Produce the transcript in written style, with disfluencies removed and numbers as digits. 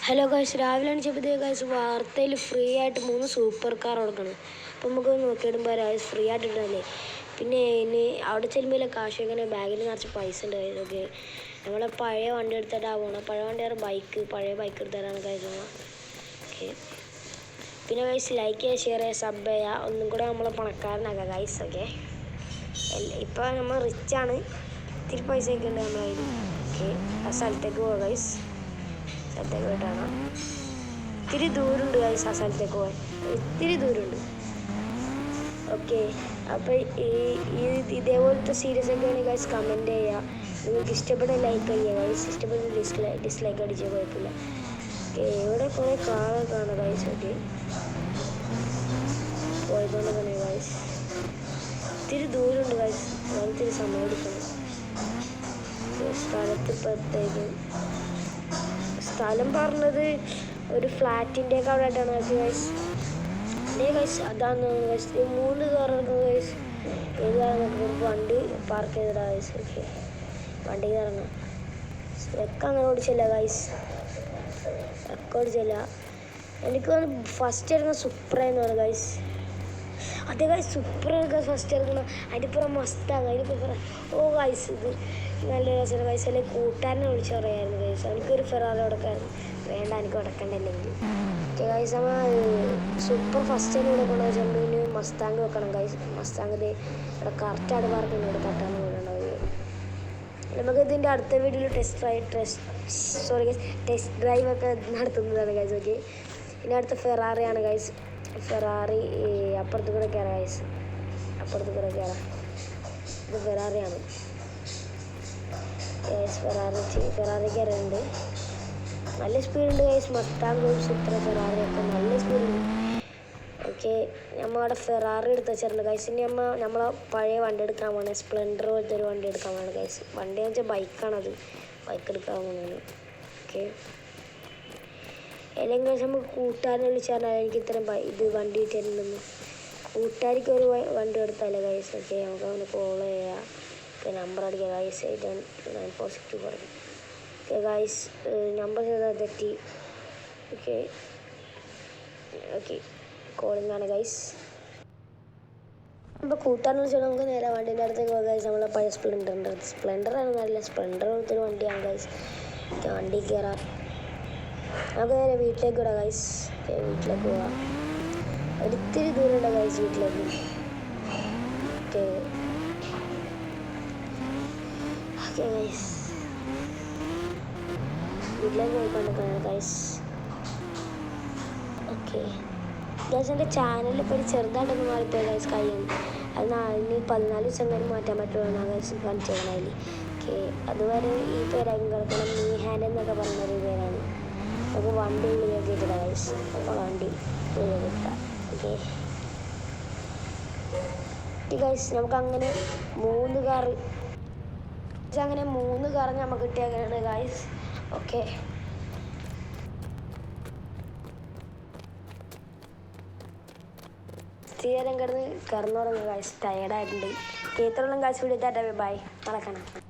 Hello guys, രാവിലെ എണീച്ചപ്പോഴത്തേക്ക് guys വാർത്തയിൽ free ആയിട്ട് 3 സൂപ്പർ കാർ കൊടുക്കണം. അപ്പം നമുക്ക് നോക്കിയിടുമ്പോൾ ഗൈസ് ഫ്രീ ആയിട്ട് ഇട്ടല്ലേ. പിന്നെ ഇനി അവിടെ ചെല്ലുമ്പോൾ കാശ് ഇങ്ങനെ ബാഗിൽ നിറച്ച് പൈസ ഉണ്ട് ഗൈസ്. ഓക്കെ, നമ്മളെ പഴയ വണ്ടി എടുത്തിട്ടാണ് പോകണം. പഴയ വണ്ടിയാണ് പഴയ ബൈക്ക് എടുത്തിട്ടാണ് ഗൈസ്. ഓക്കെ, പിന്നെ ഗൈസ് ലൈക്ക് ചെയ്യുക, ഷെയർ ചെയ്യുക, സബ് ചെയ്യുക. ഒന്നും കൂടെ നമ്മളെ പണക്കാരനാക്കാം ഗൈസ്. ഓക്കെ, ഇപ്പോൾ നമ്മൾ റിച്ചാണ്, ഇത്തിരി പൈസയൊക്കെ ഉണ്ട് നമ്മളെ കയ്യിൽ. ഓക്കെ, ആ സ്ഥലത്തേക്ക് പോകാം ഗൈസ്. സ്ഥലത്തേക്ക് പോയിട്ടാണ് ഇത്തിരി ദൂരമുണ്ട് ഗൈസ്. ആ സ്ഥലത്തേക്ക് പോകാൻ ഇത്തിരി ദൂരമുണ്ട്. ഓക്കെ, അപ്പോൾ ഇതേപോലത്തെ സീരീസ് ഒക്കെ ആണെങ്കിൽ ഗൈസ് കമൻറ്റ് ചെയ്യുക. നിങ്ങൾക്ക് ഇഷ്ടപ്പെട്ട ലൈക്ക് ചെയ്യുക ഗൈസ്, ഇഷ്ടപ്പെട്ട ഡിസ്ലൈക്ക് അടിച്ചാൽ കുഴപ്പമില്ല. ഓക്കെ, ഇവിടെ കുറേ കാറൊക്കെ കാണാം ഗൈസ്. ഓക്കെ, പോയതുകൊണ്ട് തന്നെ ഗൈസ് ഇത്തിരി ദൂരമുണ്ട് ഗൈസ്. ഞാൻ ഇത്തിരി സമയം എടുക്കണം. സ്ഥലത്തിപ്പോഴത്തേക്കും സ്ഥലം പറഞ്ഞത് ഒരു ഫ്ലാറ്റിൻ്റെ ഒക്കെ അവിടെ ആയിട്ടാണ് ഗൈസ്. അതേ ഗൈസ്, അതാണ് ഗൈസ്. 3 കാർ ഇറങ്ങും ഗൈസ്. ഏതാണ് നമുക്ക് വണ്ടി പാർക്ക് ചെയ്തിടാം ഗൈസ്. ഓക്കെ, വണ്ടിക്ക് ഇറങ്ങാം. ഒക്കെ അങ്ങനെ ഓടിച്ചില്ല ഗൈസ്, ഒക്കെ ഓടിച്ചില്ല. എനിക്ക് ഫസ്റ്റ് ഇറങ്ങുന്ന സുപ്രയെന്ന് പറഞ്ഞു ഗൈസ്. അതേ ഗൈസ്, സുപ്രയൊക്കെ ഫസ്റ്റ് ഇറങ്ങണം. അതിൻ്റെ പുറം മസ്താങ്, അതിൻ്റെ പുറം ഗൈസ് ഇത് നല്ല രസമാണ് ഗൈസ്. അല്ലെങ്കിൽ കൂട്ടുകാരനെ വിളിച്ച് പറയായിരുന്നു ഗൈസ്. എനിക്കൊരു ഫെറാറി കൊടുക്കായിരുന്നു. വേണ്ട, എനിക്ക് കൊടുക്കണ്ടല്ലെങ്കിൽ. ഓക്കെ ഗൈസ്, നമ്മൾ സൂപ്പർ ഫസ്റ്റ് തന്നെ കൊടുക്കണം. ചെമ്പിന് മസ്താങ് വെക്കണം ഗൈസ്. മസ്താങ് ഇവിടെ കറക്റ്റായിട്ട് പാർക്കുണ്ട്. ഇവിടെ തട്ടാന്ന് പോലുണ്ടാവുക. നമുക്ക് ഇതിൻ്റെ അടുത്ത വീഡിയോയിൽ ടെസ്റ്റ് ഡ്രൈവ് ഒക്കെ നടത്തുന്നതാണ് ഗൈസ്. ഓക്കെ, ഇനി അടുത്ത ഫെറാറിയാണ് ഗൈസ്. ഫെറാറി അപ്പുറത്ത് കൂടെ കയറാം ഗൈസ്. അപ്പുറത്ത് കൂടെ കയറാം. ഇത് ഫെറാറിയാണ് ഗൈസ്. ഫെറാറി കയറുന്നുണ്ട്. നല്ല സ്പീഡുണ്ട് ഗൈസ്. മസ്താങ്ങും സൂപ്പർ ഫെറാറിയൊക്കെ നല്ല സ്പീഡുണ്ട്. ഓക്കെ, നമ്മളവിടെ ഫെറാറി എടുത്ത് വെച്ചിട്ടുണ്ട് ഗൈസ്. ഇനി നമ്മളെ പഴയ വണ്ടി എടുക്കാൻ പോകണം. സ്പ്ലെൻഡർ പോലത്തെ ഒരു വണ്ടി എടുക്കാൻ പോകണം ഗൈസ്. വണ്ടി എന്ന് വെച്ചാൽ ബൈക്കാണത്. ബൈക്ക് എടുക്കാൻ പോകുന്നത്. ഓക്കെ, അല്ലെങ്കിൽ ഗൈസ് നമുക്ക് കൂട്ടുകാരനെ വിളിച്ചാൽ എനിക്ക് ഇത്രയും ഇത് വണ്ടി കിട്ടിയിട്ടുണ്ടെന്ന്. കൂട്ടുകാർക്ക് ഒരു വണ്ടി എടുത്താലേ ഗൈസ്. ഓക്കെ, നമുക്ക് അവനെ കോൾ ചെയ്യാം. ഓക്കെ, നമ്പർ അടിക്കുക ഗൈസ്. 89462 പറഞ്ഞു. ഓക്കെ ഗൈസ്, നമ്പർ ചെയ്താൽ തെറ്റി. ഓക്കെ ഓക്കെ, കോളിംഗ് ആണ് ഗൈസ്. ഇപ്പോൾ കൂട്ടാൻ വിളിച്ചാൽ നമുക്ക് നേരെ വണ്ടീൻ്റെ അടുത്തേക്ക് പോകാം ഗൈസ്. നമ്മളെ പഴയ സ്പ്ലെൻഡറാണ്. നല്ല സ്പ്ലെൻഡർ പോലത്തെ ഒരു വണ്ടിയാണ് ഗൈസ്. ഓക്കെ, വണ്ടി കയറാം. നമുക്ക് നേരെ വീട്ടിലേക്ക് വിടാം ഗൈസ്. ഓക്കെ, വീട്ടിലേക്ക് പോവാം. ഒരിത്തിരി ദൂരമുണ്ട് ഗൈസ് വീട്ടിലേക്ക്. ഓക്കെ ഓക്കെ ഗൈസ്, വീട്ടിലേക്ക് പോയിക്കൊണ്ടിരിക്കുകയാണ് ഗൈസ്. ഓക്കെ ഗൈസ്, എൻ്റെ ചാനലിൽ ഇപ്പോൾ ഒരു ചെറുതായിട്ടൊന്ന് മാറിപ്പോയി ഗൈസ്. കഴിയുന്നു അത് ഇനി 14 ദിവസം കഴിഞ്ഞ് മാറ്റാൻ പറ്റുമെന്ന് ഗൈസ് കാണിച്ചേക്കണതിൽ. ഓക്കെ, അതുവരെ ഈ പേരായിരിക്കും കിടക്കണം. മീഹാൻ എന്നൊക്കെ പറഞ്ഞൊരു പേരാണ്. നമുക്ക് വണ്ടി ഉള്ളിലേക്ക് ഇട്ടിടാം ഗൈസ്. അപ്പോൾ വണ്ടി ഉള്ളിലേക്ക് ഇട്ടാം. ഓക്കെ ഗൈസ്, നമുക്കങ്ങനെ 3 കാർ നമുക്ക് കിട്ടിയാണ് ഗൈസ്. ഓക്കെ, സ്ഥിരം കിടന്നുറങ്ങുക ഗൈസ്. ടയേർഡായിട്ടുണ്ട്. ഇത്രയുള്ള ഗൈസ് വീഡിയോ ബൈ നടക്കണം.